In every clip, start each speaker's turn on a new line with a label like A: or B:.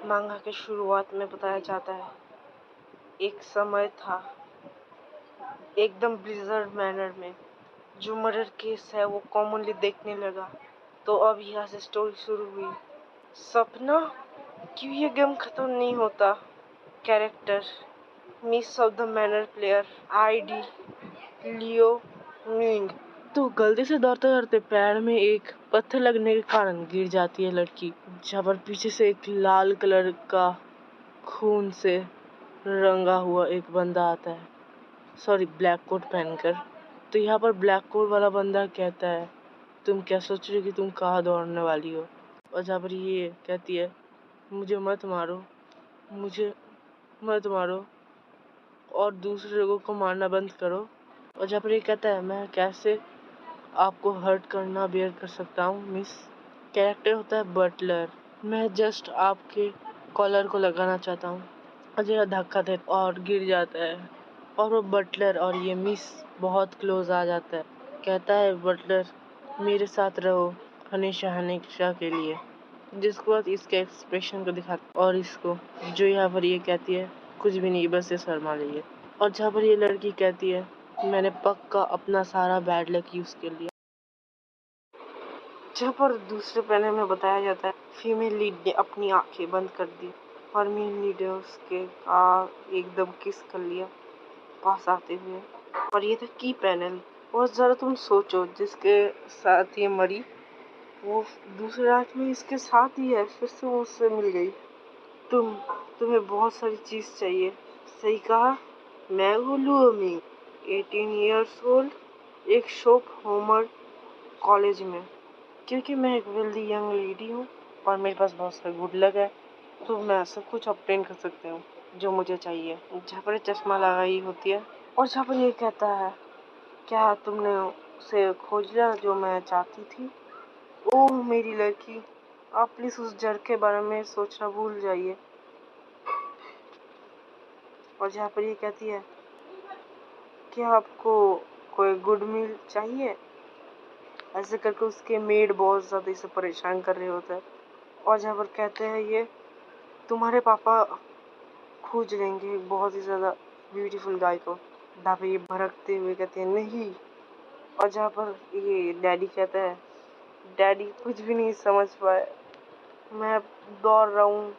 A: मांगा के शुरुआत में बताया जाता है, एक समय था एकदम ब्लिज़र्ड मैनर में जो मर्डर केस है वो कॉमनली देखने लगा। तो अब यहाँ से स्टोरी शुरू हुई। सपना, क्यों ये गेम खत्म नहीं होता? Character miss of the manner player, ID Leo Ming. तो गलती से दौड़ते दौड़ते पैर में एक पत्थर लगने के कारण गिर जाती है लड़की, जहाँ पर पीछे से एक लाल कलर का खून से रंगा हुआ एक बंदा आता है, सॉरी ब्लैक कोट पहनकर। तो यहाँ पर ब्लैक कोट वाला बंदा कहता है, तुम क्या सोच रही हो कि तुम कहाँ दौड़ने वाली हो? और जहाँ पर ये कहती है, मुझे मत मारो, मुझे मत मारो और दूसरे लोगों को मारना बंद करो। और जहाँ पर ये कहता है, मैं कैसे आपको हर्ट करना बेयर कर सकता हूँ मिस। कैरेक्टर होता है बटलर, मैं जस्ट आपके कॉलर को लगाना चाहता हूँ। अजय धक्का दे और गिर जाता है और वो बटलर और ये मिस बहुत क्लोज आ जाता है। कहता है बटलर, मेरे साथ रहो हमेशा हमेशा के लिए। जिसके बाद इसके एक्सप्रेशन को दिखाता और इसको जो यहाँ पर ये कहती है, कुछ भी नहीं, बस ये शर्मा रही है। और जहाँ पर ये लड़की कहती है, मैंने पक्का अपना सारा बैड लक यूज कर लिया। जहाँ पर दूसरे पैनल में बताया जाता है, फीमेल लीड ने अपनी आंखें बंद कर दी और मेल लीड उसके एकदम किस कर लिया पास आते हुए। और ये था की पैनल। और जरा तुम सोचो, जिसके साथ ये मरी वो दूसरे रात में इसके साथ ही है, फिर से वो उससे मिल गई। तुम्हें बहुत सारी चीज चाहिए, सही कहा। मैं हूँ लुओमी, 18 ईयर्स ओल्ड, एक शॉप होमर कॉलेज में। क्योंकि मैं एक वेल्दी यंग लेडी हूँ और मेरे पास बहुत सारा गुड लक है, तो मैं सब कुछ ऑब्टेन कर सकती हूँ जो मुझे चाहिए। जहाँ पर चश्मा लगाई होती है और जहाँ पर ये कहता है, क्या तुमने उसे खोज लिया जो मैं चाहती थी? ओह मेरी लड़की, आप प्लीज उस जड़ के बारे में सोचना भूल जाइए। और जहाँ पर ये कहती है, क्या आपको कोई गुड मील चाहिए? ऐसे करके उसके मेड बहुत ज़्यादा इसे परेशान कर रहे होते हैं। और जहाँ पर कहते हैं, ये तुम्हारे पापा खोज लेंगे बहुत ही ज़्यादा ब्यूटीफुल गाय को। जहाँ पर ये भड़कते हुए कहते हैं नहीं। और जहाँ पर ये डैडी कहता है, डैडी कुछ भी नहीं समझ पाए, मैं दौड़ रहा हूँ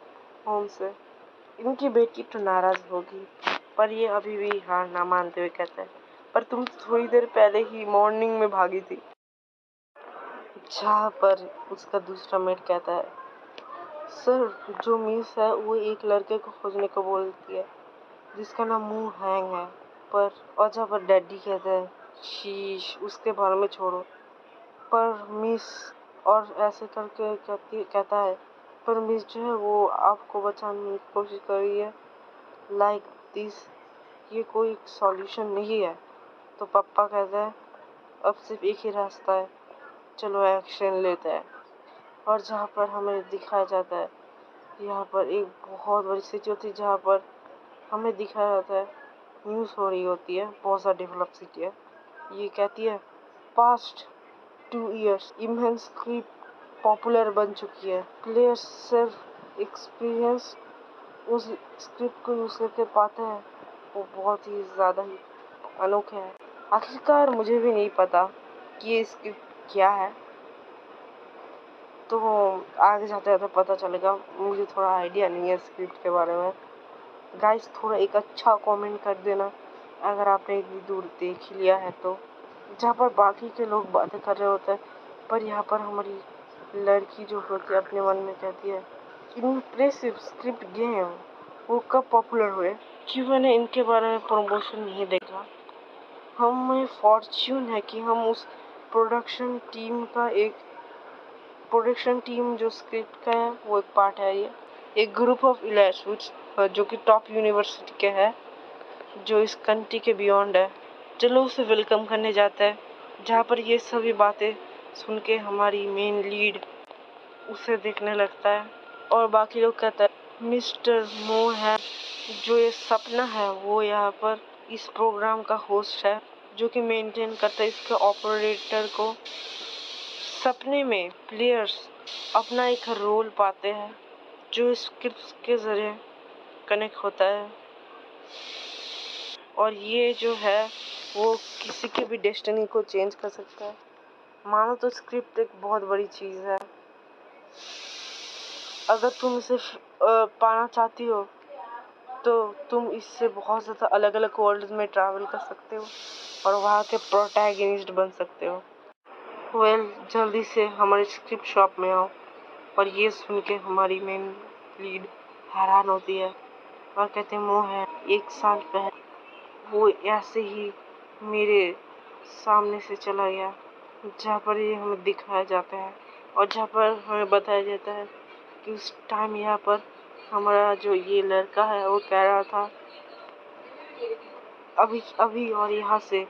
A: होम से। इनकी बेटी तो नाराज होगी, पर ये अभी भी हार ना मानते हुए कहता है, पर तुम थोड़ी देर पहले ही मॉर्निंग में भागी थी। जहाँ पर उसका दूसरा मेट कहता है, सर जो मिस है वो एक लड़के को खोजने को बोलती है जिसका नाम मुंह हैंग है। पर और जहाँ पर डैडी कहता है, शीश उसके बारे में छोड़ो, पर मिस और ऐसे करके कहता है, पर मिस जो है वो आपको बचाने की कोशिश कर रही है लाइक दिस, ये कोई सॉल्यूशन नहीं है। तो पापा कहते हैं, अब सिर्फ एक ही रास्ता है, चलो एक्शन लेते हैं। और जहाँ पर हमें दिखाया जाता है, यहाँ पर एक बहुत बड़ी सिटी होती है जहाँ पर हमें दिखाया जाता है, न्यूज़ हो रही होती है, बहुत ज़्यादा डेवलप सिटी है। ये कहती है, past 2 years immense script popular बन चुकी है, प्लेयर्स सिर्फ एक्सपीरियंस उस स्क्रिप्ट को यूज़ करके पाते हैं, वो बहुत ही ज़्यादा ही अनोखे है। आखिरकार मुझे भी नहीं पता कि ये स्क्रिप्ट क्या है, तो आगे जाते जाते पता चलेगा। मुझे थोड़ा आइडिया नहीं है स्क्रिप्ट के बारे में। गाइस थोड़ा एक अच्छा कमेंट कर देना अगर आपने इतनी दूर देख ही लिया है तो। जहाँ पर बाकी के लोग बातें कर रहे होते हैं, पर यहाँ पर हमारी लड़की जो होती है अपने मन में कहती है, इम्प्रेसिव स्क्रिप्ट गेम, वो कब पॉपुलर हुए? क्यों मैंने इनके बारे में प्रमोशन नहीं देखा? हमें फॉर्च्यून है कि हम उस प्रोडक्शन टीम जो स्क्रिप्ट का है वो एक पार्ट है। ये एक ग्रुप ऑफ इलाइट्स जो कि टॉप यूनिवर्सिटी के है, जो इस कंट्री के बियॉन्ड है। चलो उसे वेलकम करने जाता है, जहाँ पर ये सभी बातें सुन के हमारी मेन लीड उसे देखने लगता है। और बाकी लोग कहते हैं, मिस्टर मो है जो ये सपना है, वो यहाँ पर इस प्रोग्राम का होस्ट है जो कि मेंटेन करता है इसके ऑपरेटर को। सपने में प्लेयर्स अपना एक रोल पाते हैं जो स्क्रिप्ट्स के ज़रिए कनेक्ट होता है, और ये जो है वो किसी की भी डेस्टिनी को चेंज कर सकता है। मानो तो स्क्रिप्ट एक बहुत बड़ी चीज़ है। अगर तुम इसे पाना चाहती हो तो तुम इससे बहुत ज़्यादा अलग अलग वर्ल्ड में ट्रैवल कर सकते हो और वहाँ के प्रोटैगनिस्ट बन सकते हो। जल्दी से हमारे स्क्रिप्ट शॉप में आओ। और ये सुन के हमारी मेन लीड हैरान होती है और कहते हैं मोहन 1 साल पहले वो ऐसे ही मेरे सामने से चला गया, जहाँ पर ये हमें दिखाया जाता है और जहाँ पर हमें बताया जाता है कि उस टाइम यहाँ पर हमारा जो ये लड़का है वो कह रहा था अभी अभी और यहाँ से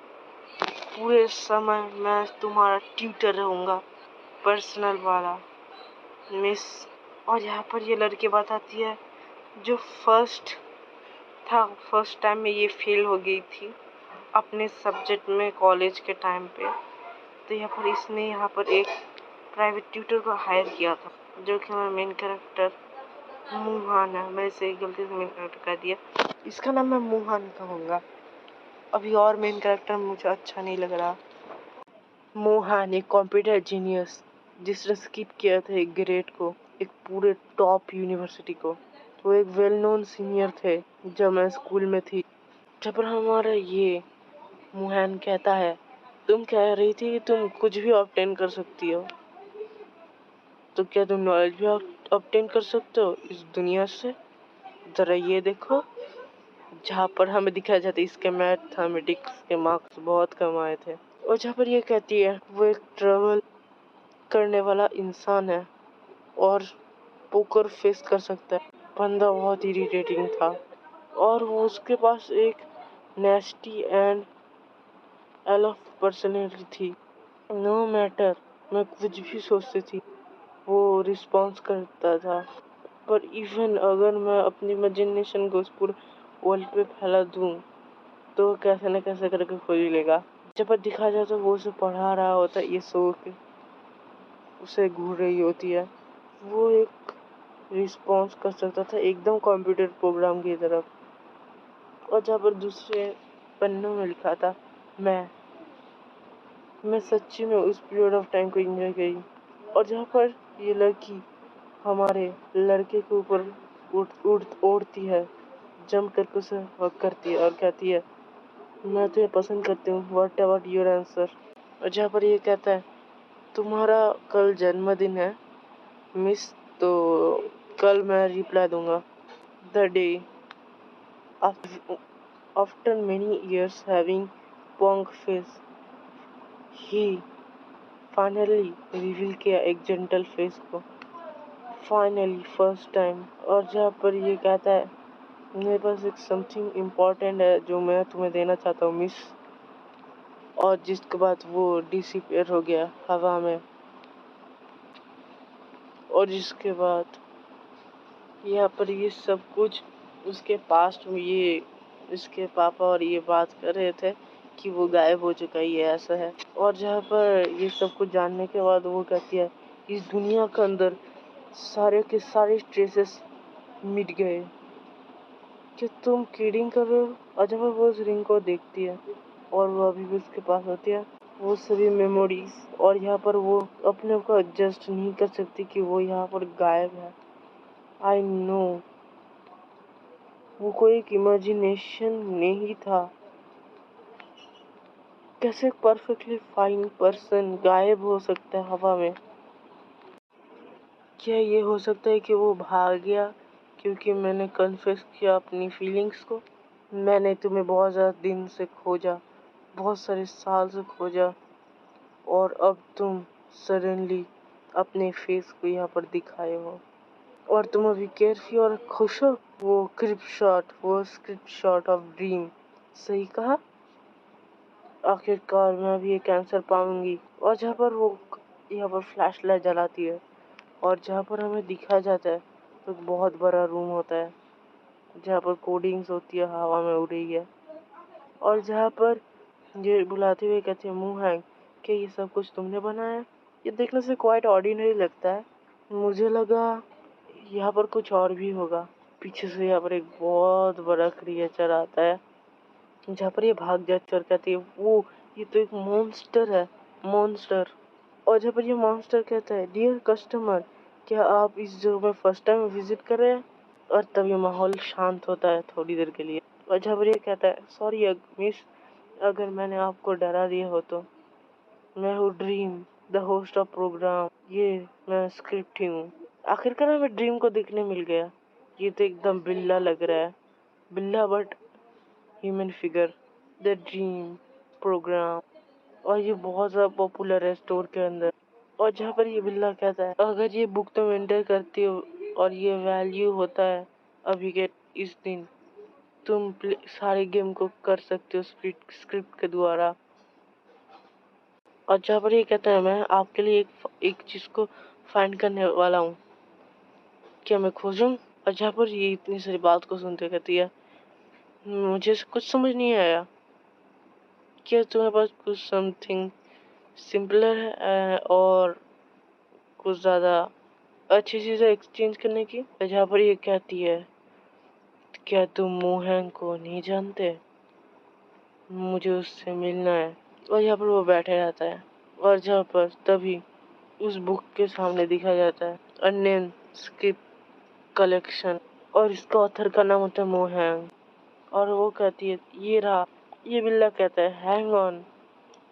A: पूरे समय मैं तुम्हारा ट्यूटर रहूँगा, पर्सनल वाला मिस। और यहाँ पर ये लड़की बताती है जो फर्स्ट टाइम में ये फेल हो गई थी अपने सब्जेक्ट में कॉलेज के टाइम पे। तो यहाँ पर इसने यहाँ पर एक प्राइवेट ट्यूटर को हायर किया था, जो कि हमारा मेन कैरेक्टर मुहान है। मैं इसे गलती से मेन कैरेक्टर कह दिया, इसका नाम मैं मुहान कहूँगा। अभी और मेन कैरेक्टर मुझे अच्छा नहीं लग रहा। मोहन एक कंप्यूटर जीनियस जिसने स्किप किया था एक ग्रेड को, एक पूरे टॉप यूनिवर्सिटी को। वो एक वेल नोन सीनियर थे जब मैं स्कूल में थी। जब पर हमारा ये मोहन कहता है तुम कह रही थी कि तुम कुछ भी ऑब्टेन कर सकती हो, तो क्या तुम नॉलेज भी ऑब्टेन कर सकते हो इस दुनिया से? जरा ये देखो। जहाँ पर हमें दिखाया जाता है इसके मैथमेटिक्स के मार्क्स बहुत कम आए थे। और जहाँ पर ये कहती है वो एक ट्रेवल करने वाला इंसान है और पोकर फेस कर सकता है। बंदा बहुत इरिटेटिंग था और वो उसके पास एक नेस्टी एंड एलफ पर्सनैलिटी थी। नो मैटर मैं कुछ भी सोचती थी वो रिस्पॉन्स करता था। पर इवन अगर मैं अपनी इमेजिनेशन को उस पूरे वर्ल्ड पे फैला दूं तो कैसे न कैसे करके खोज लेगा। जब दिखा जाए तो वो उसे पढ़ा रहा होता है, ये सो के उसे घूर रही होती है। वो एक रिस्पॉन्स कर सकता था एकदम कंप्यूटर प्रोग्राम की तरफ। और जहाँ पर दूसरे पन्नों में लिखा था मैं सच्ची में उस पीरियड ऑफ टाइम को एंजॉय करी। और जहाँ पर ये लड़की हमारे लड़के के ऊपर उड़ती है, जंप करके उसे हक करती है और कहती है मैं तुझे पसंद करती हूँ, व्हाट अबाउट योर आंसर। और जहाँ पर ये कहता है तुम्हारा कल जन्मदिन है मिस, तो कल मैं रिप्लाई दूंगा the day after many years having Pong face he finally reveal किया एक जेंटल फेस को, फाइनली फर्स्ट टाइम। और जहाँ पर ये कहता है मेरे पास एक समथिंग इम्पोर्टेंट है जो मैं तुम्हें देना चाहता हूँ मिस। और जिसके बाद वो डिसअपीयर हो गया हवा में। और जिसके बाद यहाँ पर ये सब कुछ उसके पास्ट में ये इसके पापा और ये बात कर रहे थे कि वो गायब हो चुका है, ये ऐसा है। और जहाँ पर ये सब कुछ जानने के बाद वो कहती है इस दुनिया के अंदर सारे के सारे ट्रेसेस मिट गए, क्या तुम किडिंग कर रहे हो? और जब वो उस रिंग को देखती है और वो अभी भी उसके पास होती है वो सभी मेमोरीज, और यहाँ पर वो अपने को एडजस्ट नहीं कर सकती कि वो यहाँ पर गायब है। आई नो वो कोई एक इमेजिनेशन नहीं था। कैसे परफेक्टली फाइन पर्सन गायब हो सकता है हवा में? क्या ये हो सकता है कि वो भाग गया क्योंकि मैंने कन्फेस किया अपनी फीलिंग्स को? मैंने तुम्हें बहुत ज़्यादा दिन से खोजा, बहुत सारे साल से खोजा, और अब तुम सडनली अपने फेस को यहाँ पर दिखाए हो और तुम अभी केयरफ्री और खुश हो। वो स्क्रिप्ट शॉट ऑफ ड्रीम, सही कहा। आखिरकार मैं भी एक आंसर पाऊंगी। और जहाँ पर वो यहाँ पर फ्लैश लाइट जलाती है और जहाँ पर हमें दिखाया जाता है तो बहुत बड़ा रूम होता है जहाँ पर कोडिंग्स होती है, हवा में उड़ रही है। और जहाँ पर ये बुलाते हुए कहते हैं मुंह हैंग कि ये सब कुछ तुमने बनाया है? ये देखने से क्वाइट ऑर्डिनरी लगता है। मुझे लगा यहाँ पर कुछ और भी होगा। पीछे से यहाँ पर एक बहुत बड़ा क्रिएचर आता है, जहाँ पर ये भाग जाती है और कहती है वो ये तो एक मॉन्स्टर है, मॉन्स्टर। और जहाँ पर ये मॉन्स्टर कहता है डियर कस्टमर, क्या आप इस जगह में फर्स्ट टाइम विजिट कर रहे हैं? और तब ये माहौल शांत होता है थोड़ी देर के लिए। और जहाँ पर ये कहता है सॉरी मिस, अगर मैंने आपको डरा दिया हो तो। मैं हूँ Dream, the host of program. ये मैं स्क्रिप्ट ही हूँ। आखिरकार हमें ड्रीम को देखने मिल गया। ये तो एकदम बिल्ला लग रहा है, बिल्ला but human figure. The dream program. और ये बहुत ज़्यादा पॉपुलर है स्टोर के अंदर। और जहाँ पर ये बिल्ला कहता है अगर ये बुक तुम एंटर करती हो और ये वैल्यू होता है अभी के इस दिन, तुम सारे गेम को कर सकते हो स्क्रिप्ट के द्वारा। और जहाँ पर ये कहता है मैं आपके लिए एक चीज़ को फाइंड करने वाला हूँ, क्या मैं खोजूं? और जहाँ पर ये इतनी सारी बात को सुनते कहती है मुझे कुछ समझ नहीं आया, क्या तुम्हारे पास कुछ समथिंग सिंपलर है और कुछ ज़्यादा अच्छी चीज़ें एक्सचेंज करने की? जहाँ पर ये कहती है क्या तुम मोहन को नहीं जानते, मुझे उससे मिलना है। और यहाँ पर वो बैठे रहता है और जहाँ पर तभी उस बुक के सामने दिखा जाता है अननेम स्क्रिप्ट कलेक्शन, और इसका ऑथर का नाम होता है मोहन। और वो कहती है ये रहा। ये बिल्ला कहता है हैंग ऑन,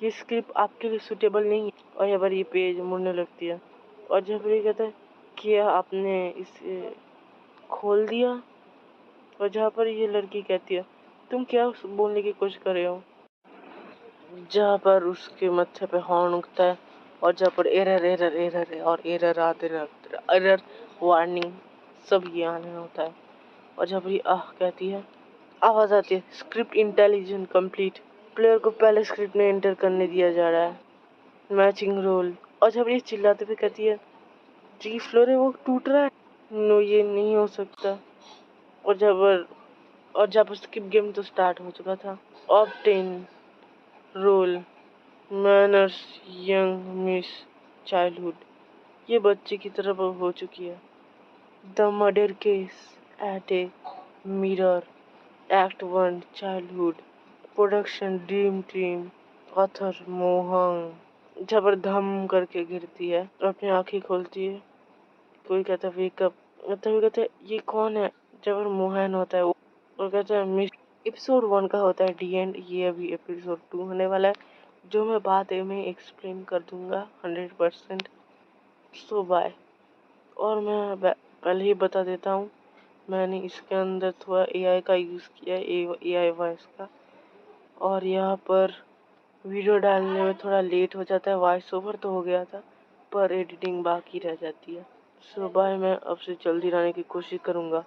A: ये स्क्रिप्ट आपके लिए सुटेबल नहीं है। और यहाँ पर ये पेज मुड़ने लगती है। और जब ये कहता है क्या आपने इसे खोल दिया? और जहाँ पर ये लड़की कहती है तुम क्या बोलने की कोशिश कर रहे हो? जहाँ पर उसके माथे पे हॉर्न उगता है और जहाँ पर एरर एरर एरर और एरर आते रहते, एरर वार्निंग सब ये आने होता है। और जहाँ पर ये आह कहती है आवाज आती है स्क्रिप्ट इंटेलिजेंट कंप्लीट, प्लेयर को पहले स्क्रिप्ट में एंटर करने दिया जा रहा है, मैचिंग रोल। और जब ये चिल्लाते हुए कहती है जी फ्लोर है वो टूट रहा है, नो ये नहीं हो सकता। और जब स्किप गेम तो स्टार्ट हो चुका था। Obtain role manners young miss childhood, ये बच्चे की तरफ हो चुकी है। The murder case at a mirror act 1 childhood production dream team, author Mohan. जबरदम करके गिरती है और अपनी आंखें खोलती है। कोई कहता है वेकअप, मतलब वो कहता है ये कौन है? जबर मोहन होता है वो, और कहता है मिस। एपिसोड 1 का होता है डी एंड, ये अभी एपिसोड 2 होने वाला है जो मैं बाद में एक्सप्लेन कर दूंगा 100%। सो बाय। और मैं पहले ही बता देता हूँ मैंने इसके अंदर थोड़ा एआई का यूज़ किया है, एआई वॉइस का। और यहाँ पर वीडियो डालने में थोड़ा लेट हो जाता है, वॉइस ओवर तो हो गया था पर एडिटिंग बाकी रह जाती है। सो बाय, मैं अब से जल्दी लाने की कोशिश करूँगा।